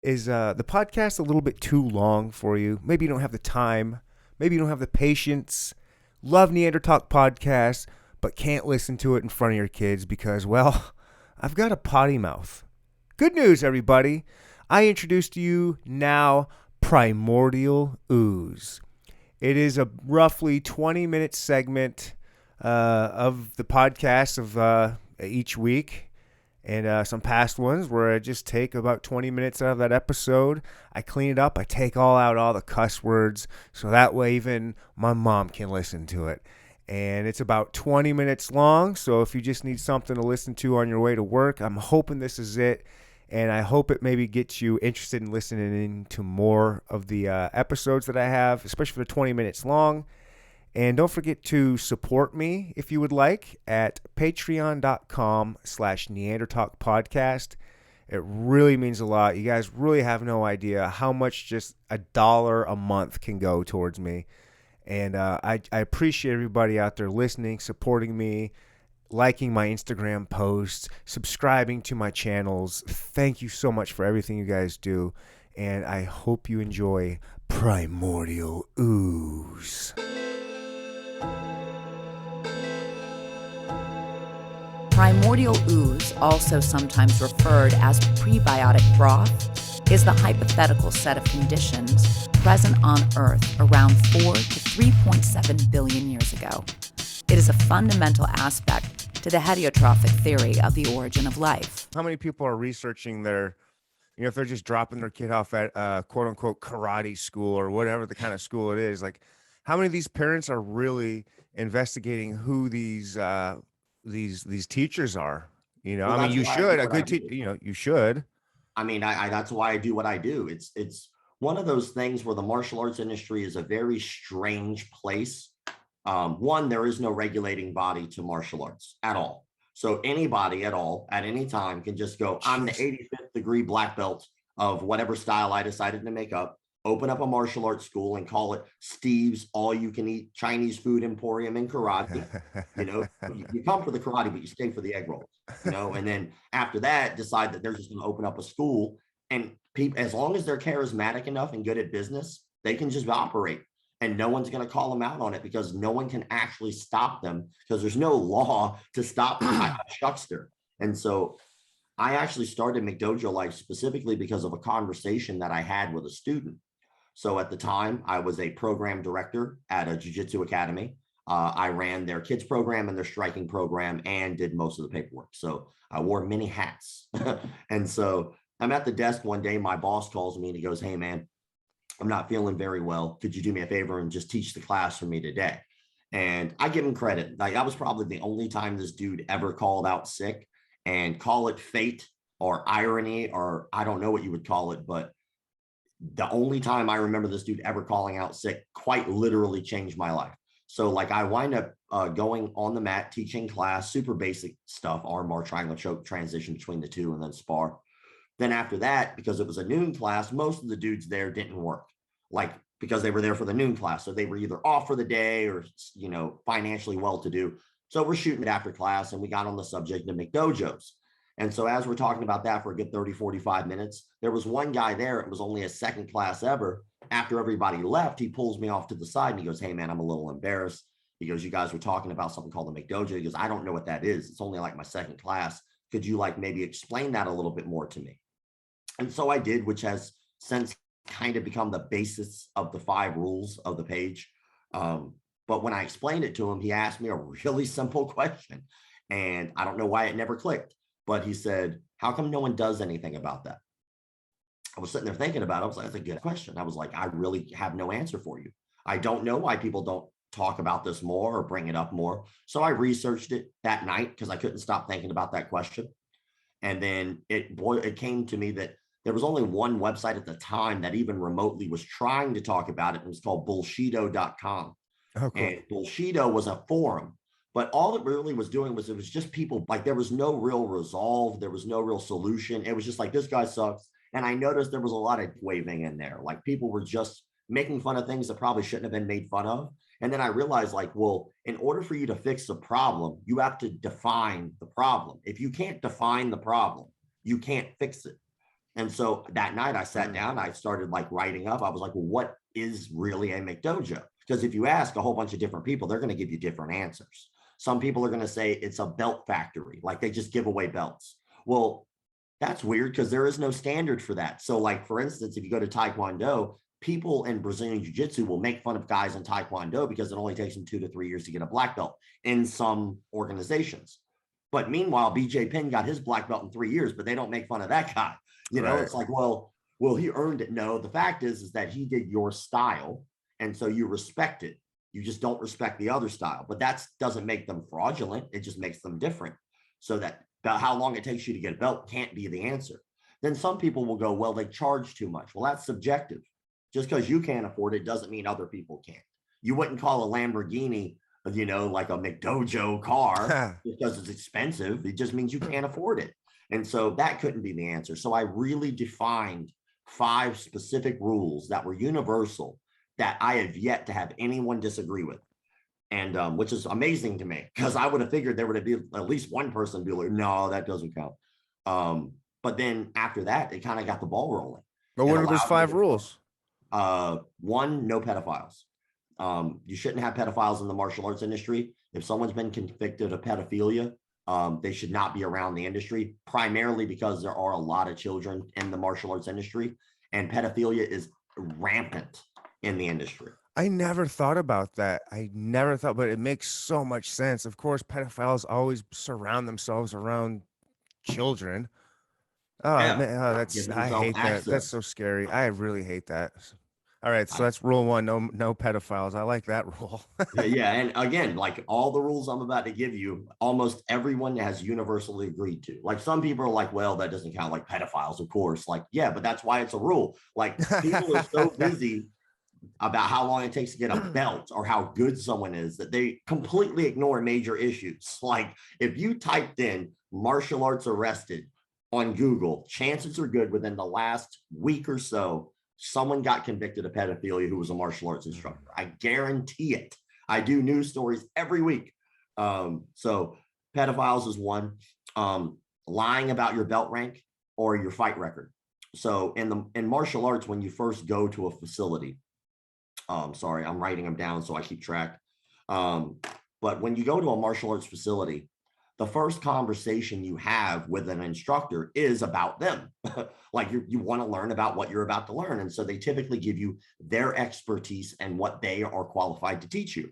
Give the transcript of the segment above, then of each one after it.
Is the podcast a little bit too long for you? Maybe you don't have the time. Maybe you don't have the patience. Love Neanderthal podcast, but can't listen to it in front of your kids because, well, I've got a potty mouth. Good news, everybody. I introduce to you now Primordial Ooze. It is a roughly 20-minute segment of the podcast of each week. And some past ones where I just take about 20 minutes out of that episode. I clean it up. I take all the cuss words. So that way even my mom can listen to it. And it's about 20 minutes long. So if you just need something to listen to on your way to work, I'm hoping this is it. And I hope it maybe gets you interested in listening to more of the episodes that I have, especially for the 20 minutes long. And don't forget to support me if you would like at patreon.com/Neanderthal podcast. It really means a lot. You guys really have no idea how much just $1 a month can go towards me. And I appreciate everybody out there listening, supporting me, liking my Instagram posts, subscribing to my channels. Thank you so much for everything you guys do. And I hope you enjoy Primordial Ooze. Primordial ooze, also sometimes referred as prebiotic broth, is the hypothetical set of conditions present on Earth around 4 to 3.7 billion years ago. It is a fundamental aspect to the heterotrophic theory of the origin of life. How many people are researching if they're just dropping their kid off at quote unquote karate school or whatever the kind of school it is, like how many of these parents are really investigating who these teachers are? Well, I mean, that's you why I do should, a what I good do. teacher, you should. I mean, I that's why I do what I do. It's one of those things where the martial arts industry is a very strange place. One, there is no regulating body to martial arts at all. So anybody at all, at any time, can just go, I'm the 85th degree black belt of whatever style I decided to make up, open up a martial arts school and call it Steve's All You Can Eat Chinese Food Emporium in Karate. You come for the karate, but you stay for the egg rolls, and then after that, decide that they're just going to open up a school. And people, as long as they're charismatic enough and good at business, they can just operate. And no one's going to call them out on it because no one can actually stop them because there's no law to stop a huckster. And so I actually started McDojoLife specifically because of a conversation that I had with a student. So at the time, I was a program director at a jiu-jitsu academy. I ran their kids program and their striking program and did most of the paperwork. So I wore many hats. And so I'm at the desk one day, my boss calls me and he goes, hey, man, I'm not feeling very well. Could you do me a favor and just teach the class for me today? And I give him credit. Like that was probably the only time this dude ever called out sick, and call it fate or irony, or I don't know what you would call it, but the only time I remember this dude ever calling out sick quite literally changed my life. So like I wind up going on the mat, teaching class, super basic stuff, armbar, triangle choke, transition between the two, and then spar. Then after that, because it was a noon class, most of the dudes there didn't work, like because they were there for the noon class. So they were either off for the day or, financially well-to-do. So we're shooting it after class and we got on the subject of McDojos. And so as we're talking about that for a good 30, 45 minutes, there was one guy there. It was only his second class ever. After everybody left, he pulls me off to the side and he goes, hey, man, I'm a little embarrassed. He goes, you guys were talking about something called the McDojo. He goes, I don't know what that is. It's only like my second class. Could you maybe explain that a little bit more to me? And so I did, which has since kind of become the basis of the 5 rules of the page. But when I explained it to him, he asked me a really simple question. And I don't know why it never clicked. But he said, how come no one does anything about that? I was sitting there thinking about it. I was like, that's a good question. I was like, I really have no answer for you. I don't know why people don't talk about this more or bring it up more. So I researched it that night because I couldn't stop thinking about that question. And then it came to me that there was only one website at the time that even remotely was trying to talk about it. It was called bullshido.com. Oh, cool. And Bullshido was a forum. But all it really was doing was it was just people, like there was no real resolve. There was no real solution. It was just like, this guy sucks. And I noticed there was a lot of waving in there. Like people were just making fun of things that probably shouldn't have been made fun of. And then I realized well, in order for you to fix the problem, you have to define the problem. If you can't define the problem, you can't fix it. And so that night I sat down, I started like writing up. I was like, well, what is really a McDojo? Because if you ask a whole bunch of different people, they're going to give you different answers. Some people are going to say it's a belt factory, like they just give away belts. Well, that's weird because there is no standard for that. So like, for instance, if you go to Taekwondo, people in Brazilian Jiu-Jitsu will make fun of guys in Taekwondo because it only takes them 2 to 3 years to get a black belt in some organizations. But meanwhile, BJ Penn got his black belt in 3 years, but they don't make fun of that guy. You know, it's like, well, he earned it. No, the fact is that he did your style. And so you respect it. You just don't respect the other style, but that doesn't make them fraudulent. It just makes them different. So that about how long it takes you to get a belt can't be the answer. Then some people will go, well, they charge too much. Well, that's subjective. Just because you can't afford it doesn't mean other people can't. You wouldn't call a Lamborghini, you know, like a McDojo car because it's expensive. It just means you can't afford it. And so that couldn't be the answer. So I really defined 5 specific rules that were universal that I have yet to have anyone disagree with. And which is amazing to me because I would have figured there would be at least one person be like, no, that doesn't count. But then after that, it kind of got the ball rolling. But what are those 5 rules? 1, no pedophiles. You shouldn't have pedophiles in the martial arts industry. If someone's been convicted of pedophilia, they should not be around the industry, primarily because there are a lot of children in the martial arts industry, and pedophilia is rampant in the industry. I never thought about that. But it makes so much sense. Of course, pedophiles always surround themselves around children. Oh, Yeah. man, I hate that. That's so scary. I really hate that. All right, so that's rule 1, no pedophiles. I like that rule. Yeah, and again, like all the rules I'm about to give you, almost everyone has universally agreed to. Like some people are like, well, that doesn't count, like pedophiles, of course. Like, yeah, but that's why it's a rule. Like people are so busy about how long it takes to get a belt or how good someone is that they completely ignore major issues. Like if you typed in martial arts arrested on Google, chances are good within the last week or so, someone got convicted of pedophilia who was a martial arts instructor. I guarantee it. I do news stories every week. So pedophiles is 1. Lying about your belt rank or your fight record. So in martial arts, when you first go to a facility, sorry, I'm writing them down so I keep track. But when you go to a martial arts facility, the first conversation you have with an instructor is about them. Like you want to learn about what you're about to learn. And so they typically give you their expertise and what they are qualified to teach you.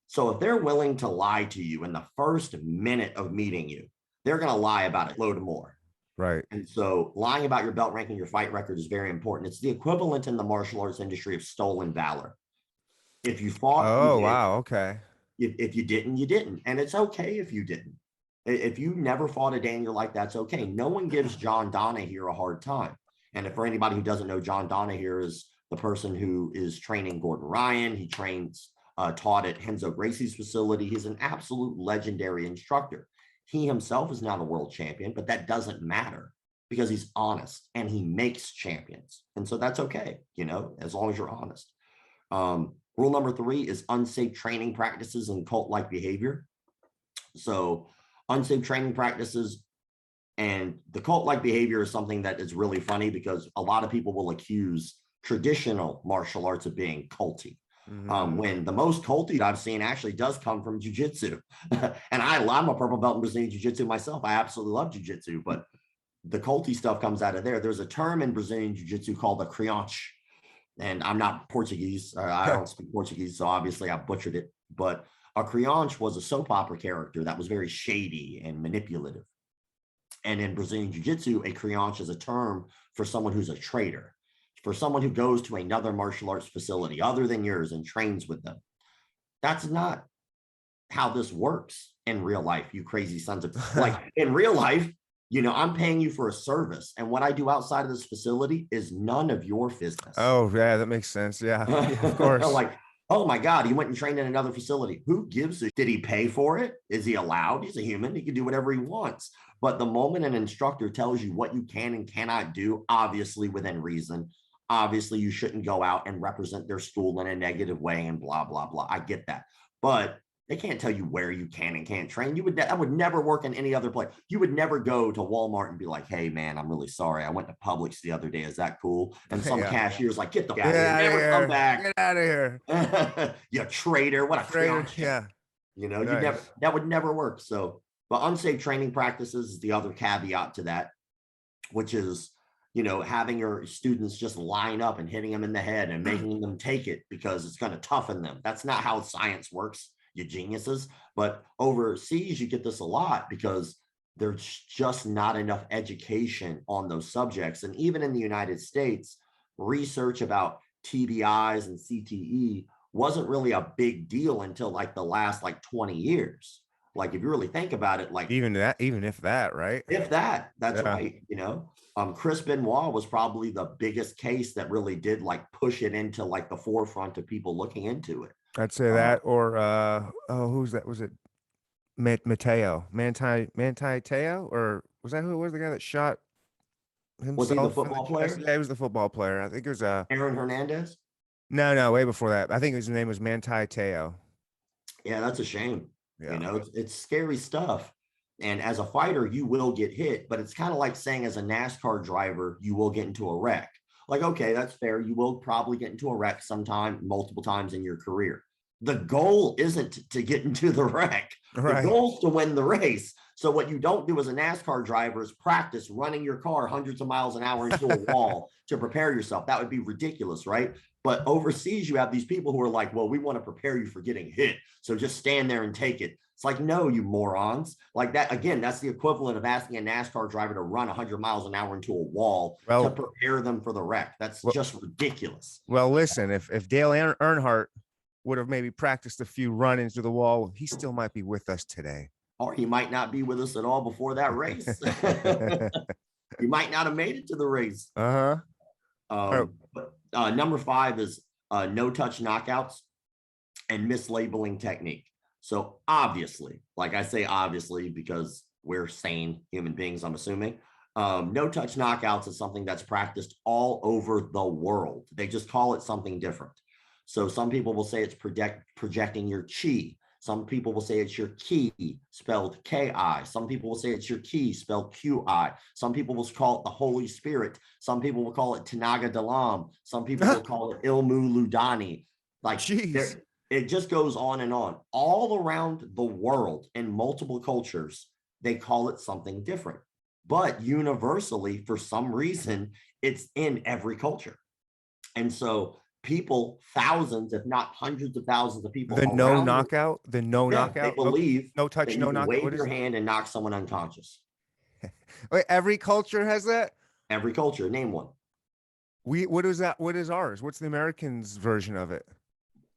So if they're willing to lie to you in the first minute of meeting you, they're going to lie about it, load more. Right. And so lying about your belt rank and your fight record is very important. It's the equivalent in the martial arts industry of stolen valor. If you fought, oh, wow. Okay. If you didn't, you didn't. And it's okay if you didn't. If you never fought a day in your life, that's okay. No one gives John Donahue a hard time. And if for anybody who doesn't know, John Donahue is the person who is training Gordon Ryan. He taught at Renzo Gracie's facility. He's an absolute legendary instructor. He himself is now the world champion, but that doesn't matter because he's honest and he makes champions. And so that's okay, you know, as long as you're honest. Rule number 3 is unsafe training practices and cult-like behavior. So unsafe training practices and the cult-like behavior is something that is really funny because a lot of people will accuse traditional martial arts of being culty. When the most culty I've seen actually does come from jiu-jitsu. And I'm a purple belt in Brazilian jiu-jitsu myself. I absolutely love jiu-jitsu, but the culty stuff comes out of there. There's a term in Brazilian jiu-jitsu called a crianche. And I'm not Portuguese. I don't speak Portuguese, so obviously I butchered it. But a crianche was a soap opera character that was very shady and manipulative. And in Brazilian jiu-jitsu, a crianche is a term for someone who's a traitor, for someone who goes to another martial arts facility other than yours and trains with them. That's not how this works in real life, you crazy sons of... Like in real life, you know, I'm paying you for a service, and what I do outside of this facility is none of your business. Oh, yeah, that makes sense. Yeah, of course. Like, oh my God, he went and trained in another facility. Who gives a... Did he pay for it? Is he allowed? He's a human. He can do whatever he wants. But the moment an instructor tells you what you can and cannot do, obviously within reason, obviously you shouldn't go out and represent their school in a negative way and blah, blah, blah. I get that. But They can't tell you where you can and can't train. That would never work in any other place. You would never go to Walmart and be like, "Hey man, I'm really sorry. I went to Publix the other day. Is that cool?" And some Yeah. cashier's like, "Get the Get out of here. out of Never come here. back." Get out of here. You traitor. What a Trader. clown. Yeah. You know, Nice. that would never work. So, but unsafe training practices is the other caveat to that, which is, having your students just line up and hitting them in the head and making them take it because it's going to toughen them. That's not how science works, you geniuses. But overseas, you get this a lot because there's just not enough education on those subjects. And even in the United States, research about TBIs and CTE wasn't really a big deal until like the last like 20 years. Like if you really think about it, like even if that, right? If that, that's Yeah. right. Chris Benoit was probably the biggest case that really did like push it into like the forefront of people looking into it. I'd say that, or who's that? Was it Manti Teo, or was that who it was, the guy that shot Was he the himself in the football chest? player? Yeah, he was the football player. I think it was Aaron Hernandez? no, way before that. I think his name was Manti Teo. Yeah, that's a shame. Yeah. It's scary stuff. And as a fighter, you will get hit, but it's kind of like saying as a NASCAR driver, you will get into a wreck. Like, okay, that's fair. You will probably get into a wreck sometime, multiple times in your career. The goal isn't to get into the wreck. Right. The goal is to win the race. So what you don't do as a NASCAR driver is practice running your car hundreds of miles an hour into a wall to prepare yourself. That would be ridiculous, right? But overseas, you have these people who are like, well, we want to prepare you for getting hit. So just stand there and take it. It's like, no, you morons. Like that, again, that's the equivalent of asking a NASCAR driver to run 100 miles an hour into a wall to prepare them for the wreck. That's just ridiculous. Well, listen, if Dale Earnhardt would have maybe practiced a few run-ins to the wall, he still might be with us today. Or he might not be with us at all before that race. He might not have made it to the race. Number 5 is no-touch knockouts and mislabeling technique. So obviously, like I say obviously because we're sane human beings, I'm assuming, no-touch knockouts is something that's practiced all over the world. They just call it something different. So some people will say it's projecting your chi. Some people will say it's your ki, spelled Ki. Some people will say it's your ki, spelled Qi. Some people will call it the Holy Spirit. Some people will call it Tanaga Dalam. Some people will call it Ilmu Ludani. Like, it just goes on and on. All around the world in multiple cultures, they call it something different. But universally, for some reason, it's in every culture. And so people, thousands, if not hundreds of thousands of people. The no knockout. They believe no touch, no knockout. Wave your hand and knock someone unconscious. Wait, every culture has that? Every culture. Name one. What is that? What is ours? What's the Americans' version of it?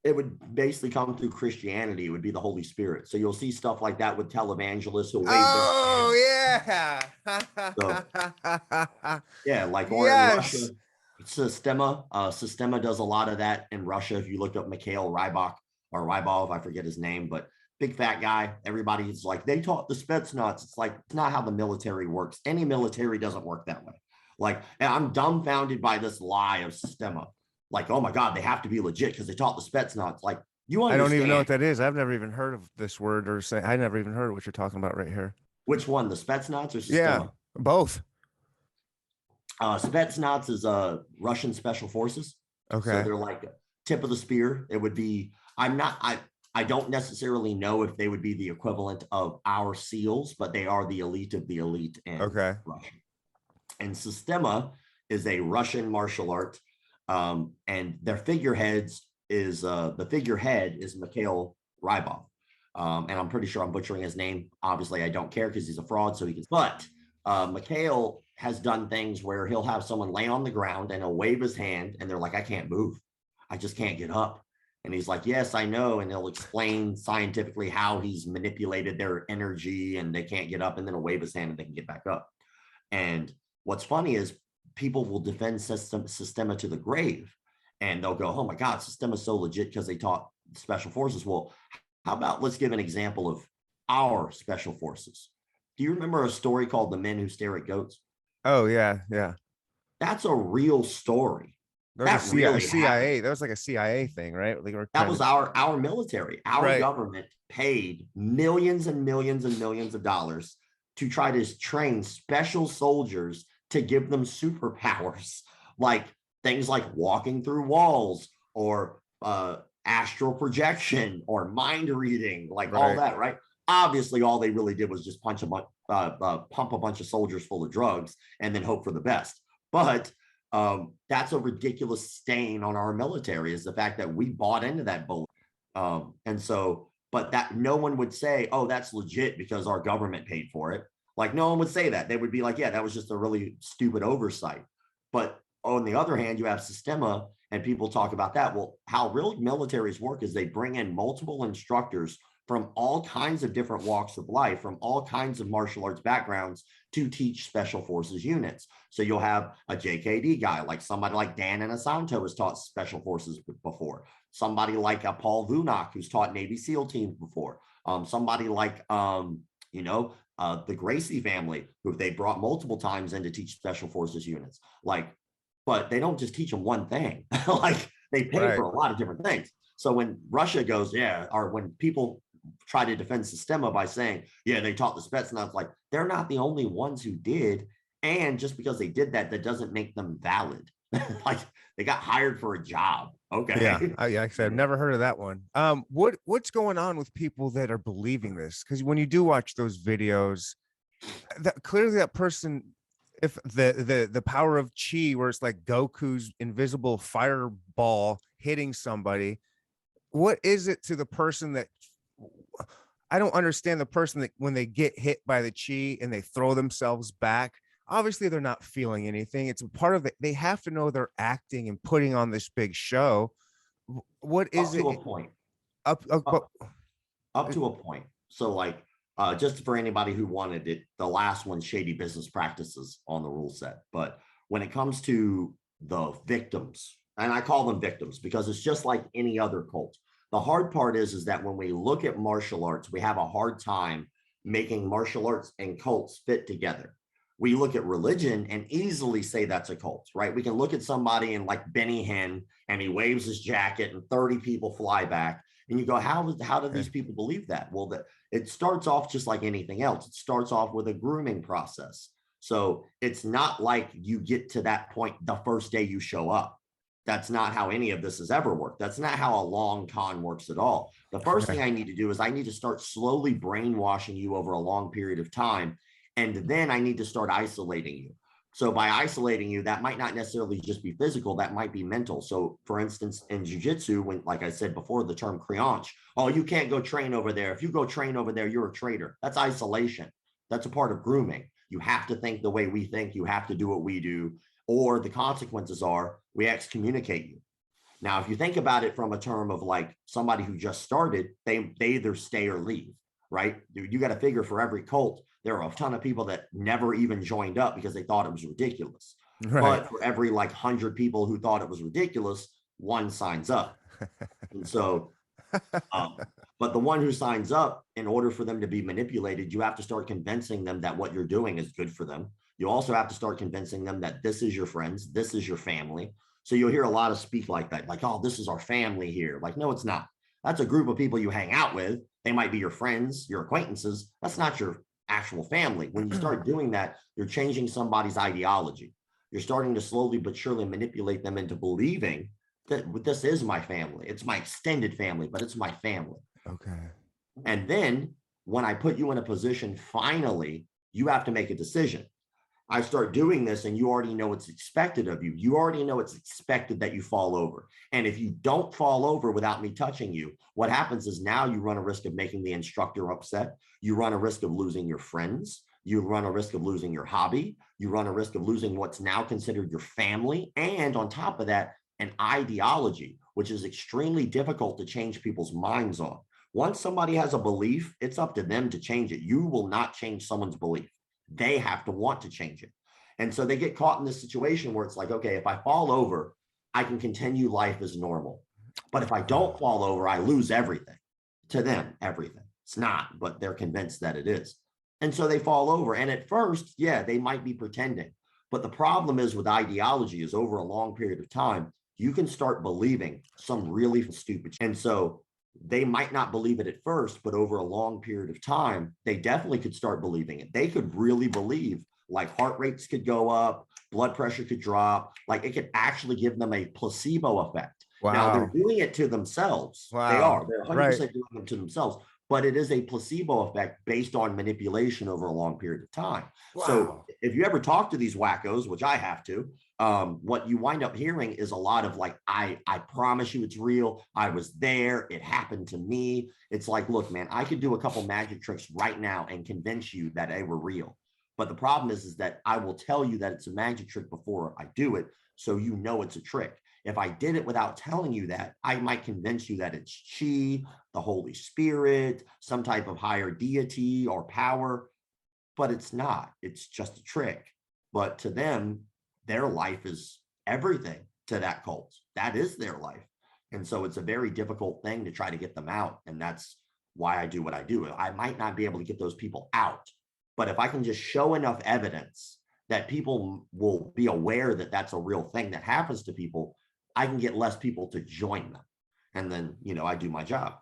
It would basically come through Christianity. It would be the Holy Spirit. So you'll see stuff like that with televangelists who wave yeah. Yeah, like or in Russia. Sistema does a lot of that in Russia. If you look up Mikhail Rybov, I forget his name, but big fat guy. Everybody's like, they taught the Spetsnaz. It's like, it's not how the military works. Any military doesn't work that way. Like, and I'm dumbfounded by this lie of Sistema. Like, oh my God, they have to be legit because they taught the Spetsnaz. Like, you understand. I don't even know what that is. I've never even heard of this word or say. I never even heard of what you're talking about right here. Which one, the Spetsnaz or Sistema? Yeah, both. Spetsnaz is Russian special forces. Okay. So they're like tip of the spear. It would be, I don't necessarily know if they would be the equivalent of our SEALs, but they are the elite of the elite in Russia. And Sistema is a Russian martial art. And their figurehead is Mikhail Rybov. And I'm pretty sure I'm butchering his name. Obviously, I don't care because he's a fraud, so he can. But Mikhail has done things where he'll have someone lay on the ground and he'll wave his hand and they're like, I can't move. I just can't get up. And he's like, yes, I know. And he'll explain scientifically how he's manipulated their energy and they can't get up, and then he'll wave his hand and they can get back up. And what's funny is people will defend Sistema to the grave and they'll go, oh my God, Sistema is so legit because they taught special forces. Well, how about let's give an example of our special forces. Do you remember a story called The Men Who Stare at Goats? Oh, yeah. That's a real story. There was That a really happened. CIA. That was like a CIA thing, right? They were That trying was to. our military. Our Right. government paid millions and millions and millions of dollars to try to train special soldiers to give them superpowers, like things like walking through walls or astral projection or mind reading, like all Right. that, right? Obviously, all they really did was just pump a bunch of soldiers full of drugs and then hope for the best. But that's a ridiculous stain on our military, is the fact that we bought into that bull. And so, but that no one would say, oh, that's legit because our government paid for it. Like, no one would say that. They would be like, yeah, that was just a really stupid oversight. But on the other hand, you have Sistema, and people talk about that. Well, how real militaries work is they bring in multiple instructors from all kinds of different walks of life, from all kinds of martial arts backgrounds, to teach special forces units. So you'll have a JKD guy, like somebody like Dan Inosanto has taught special forces before. Somebody like a Paul Vunak, who's taught Navy SEAL teams before. Somebody like, the Gracie family, who they brought multiple times in to teach special forces units. Like, but they don't just teach them one thing. Like, they pay for Right. a lot of different things. So when Russia goes, yeah, or when people try to defend Sistema by saying, yeah, they taught the Spetsnaz, like, they're not the only ones who did. And just because they did that, that doesn't make them valid. Like, they got hired for a job. Yeah, Okay. like I said, I've never heard of that one. What's going on with people that are believing this? Because when you do watch those videos, that clearly that person, if the power of chi, where it's like Goku's invisible fireball hitting somebody, what is it to the person that I don't understand the person that when they get hit by the chi and they throw themselves back, obviously they're not feeling anything. It's a part of it. They have to know they're acting and putting on this big show. What Up is to it? a point. But Up, up to a point. So, like, just for anybody who wanted it, the last one, shady business practices on the rule set. But when it comes to the victims, and I call them victims because it's just like any other cult. The hard part is that when we look at martial arts, we have a hard time making martial arts and cults fit together. We look at religion and easily say that's a cult, right? We can look at somebody in like Benny Hinn and he waves his jacket and 30 people fly back. And you go, how do these people believe that? Well, it starts off just like anything else. It starts off with a grooming process. So it's not like you get to that point the first day you show up. That's not how any of this has ever worked. That's not how a long con works at all. The first thing I need to do is I need to start slowly brainwashing you over a long period of time. And then I need to start isolating you. So by isolating you, that might not necessarily just be physical, that might be mental. So for instance, in jiu-jitsu, when, like I said before, the term crianche, oh, you can't go train over there. If you go train over there, you're a traitor. That's isolation. That's a part of grooming. You have to think the way we think. You have to do what we do, or the consequences are we excommunicate you. Now, if you think about it from a term of like somebody who just started, they either stay or leave, right? You got to figure for every cult, there are a ton of people that never even joined up because they thought it was ridiculous. right. But for every like 100 people who thought it was ridiculous, one signs up. And so, um, but the one who signs up, in order for them to be manipulated, you have to start convincing them that what you're doing is good for them. You also have to start convincing them that this is your friends, this is your family. So you'll hear a lot of speak like that, like, oh, this is our family here. Like, no, it's not. That's a group of people you hang out with. They might be your friends, your acquaintances. That's not your actual family. When you start doing that, you're changing somebody's ideology. You're starting to slowly but surely manipulate them into believing that this is my family. It's my extended family, but it's my family. Okay. And then when I put you in a position, finally, you have to make a decision. I start doing this and you already know what's expected of you. You already know it's expected that you fall over. And if you don't fall over without me touching you, what happens is now you run a risk of making the instructor upset. You run a risk of losing your friends. You run a risk of losing your hobby. You run a risk of losing what's now considered your family. And on top of that, an ideology, which is extremely difficult to change people's minds on. Once somebody has a belief, it's up to them to change it. You will not change someone's belief. They have to want to change it. And so they get caught in this situation where it's like, okay, if I fall over, I can continue life as normal. But if I don't fall over, I lose everything. To them, everything. It's not, but they're convinced that it is. And so they fall over. And at first, yeah, they might be pretending. But the problem is with ideology is over a long period of time, you can start believing some really stupid. And so they might not believe it at first, but over a long period of time, they definitely could start believing it. They could really believe like heart rates could go up, blood pressure could drop, like it could actually give them a placebo effect. Now they're Wow. doing it to themselves. They Wow. are. They're 100% Right. doing it to themselves, but it is a placebo effect based on manipulation over a long period of time. So Wow. if you ever talk to these wackos, which I have to, what you wind up hearing is a lot of like, I promise you it's real. I was there. It happened to me. It's like, look, man, I could do a couple magic tricks right now and convince you that they were real. But the problem is that I will tell you that it's a magic trick before I do it. So you know it's a trick. If I did it without telling you that, I might convince you that it's chi, the Holy Spirit, some type of higher deity or power, but it's not. It's just a trick. But to them, their life is everything to that cult. That is their life. And so it's a very difficult thing to try to get them out. And that's why I do what I do. I might not be able to get those people out, but if I can just show enough evidence that people will be aware that that's a real thing that happens to people, I can get less people to join them. And then, I do my job.